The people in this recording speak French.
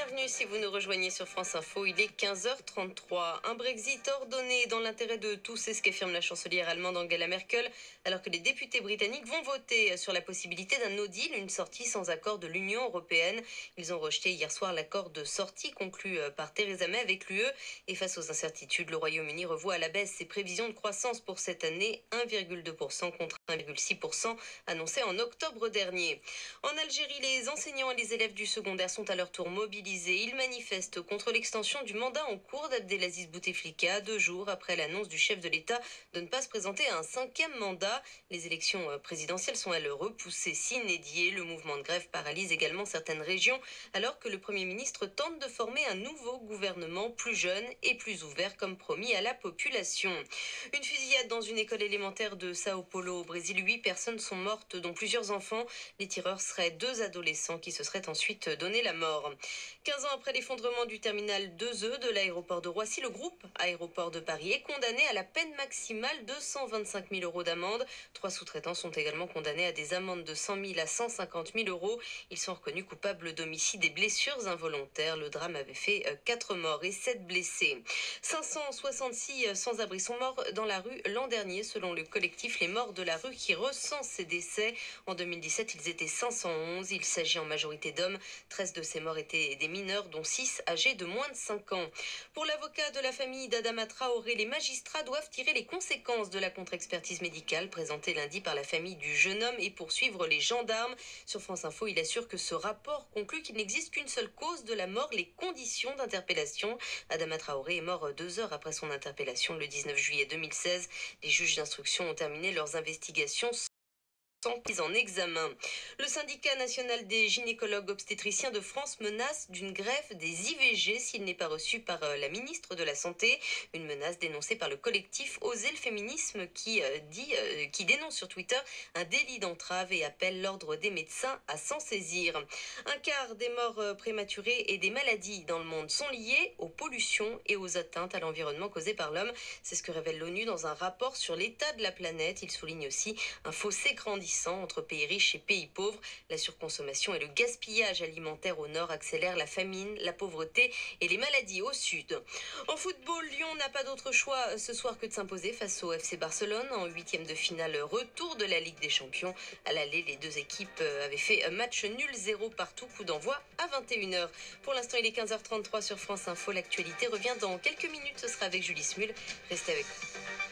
bienvenue si vous nous rejoignez sur France Info, il est 15h33. Un Brexit ordonné dans l'intérêt de tous, c'est ce qu'affirme la chancelière allemande Angela Merkel, alors que les députés britanniques vont voter sur la possibilité d'un no deal, une sortie sans accord de l'Union européenne. Ils ont rejeté hier soir l'accord de sortie conclu par Theresa May avec l'UE. Et face aux incertitudes, le Royaume-Uni revoit à la baisse ses prévisions de croissance pour cette année, 1,2% contre 1,6% annoncé en octobre dernier. En Algérie, les enseignants et les élèves du secondaire sont à leur tour mobilisés. Ils manifestent contre l'extension du mandat en cours d'Abdelaziz Bouteflika, 2 jours après l'annonce du chef de l'État de ne pas se présenter à un 5e mandat. Les élections présidentielles sont elles repoussées sine die. Le mouvement de grève paralyse également certaines régions, alors que le Premier ministre tente de former un nouveau gouvernement plus jeune et plus ouvert, comme promis à la population. Une fusillade dans une école élémentaire de Sao Paulo au Brésil. 8 personnes sont mortes, dont plusieurs enfants. Les tireurs seraient 2 adolescents qui se seraient ensuite donné la mort. 15 ans après l'effondrement du terminal 2E de l'aéroport de Roissy, le groupe Aéroport de Paris est condamné à la peine maximale de 125 000 euros d'amende. 3 sous-traitants sont également condamnés à des amendes de 100 000 à 150 000 euros. Ils sont reconnus coupables d'homicide et blessures involontaires. Le drame avait fait 4 morts et 7 blessés. 566 sans-abri sont morts dans la rue l'an dernier, selon le collectif Les Morts de la rue qui recense ces décès. En 2017, ils étaient 511. Il s'agit en majorité d'hommes. 13 de ces morts étaient des mineurs, dont 6 âgés de moins de 5 ans. Pour l'avocat de la famille d'Adama Traoré, les magistrats doivent tirer les conséquences de la contre-expertise médicale présentée lundi par la famille du jeune homme et poursuivre les gendarmes. Sur France Info, il assure que ce rapport conclut qu'il n'existe qu'une seule cause de la mort, les conditions d'interpellation. Adama Traoré est mort 2 heures après son interpellation le 19 juillet 2016. Les juges d'instruction ont terminé leurs investigations sans prise en examen. Le syndicat national des gynécologues obstétriciens de France menace d'une greffe des IVG s'il n'est pas reçu par la ministre de la Santé. Une menace dénoncée par le collectif Oser le féminisme qui dénonce sur Twitter un délit d'entrave et appelle l'ordre des médecins à s'en saisir. Un quart des morts prématurées et des maladies dans le monde sont liées aux pollutions et aux atteintes à l'environnement causées par l'homme. C'est ce que révèle l'ONU dans un rapport sur l'état de la planète. Il souligne aussi un fossé grandissant entre pays riches et pays pauvres. La surconsommation et le gaspillage alimentaire au nord accélèrent la famine, la pauvreté et les maladies au sud. En football, Lyon n'a pas d'autre choix ce soir que de s'imposer face au FC Barcelone en 8e de finale retour de la Ligue des Champions. À l'aller, les deux équipes avaient fait un match nul 0 partout, coup d'envoi à 21h. Pour l'instant, il est 15h33 sur France Info. L'actualité revient dans quelques minutes, ce sera avec Julie Smul. Restez avec nous.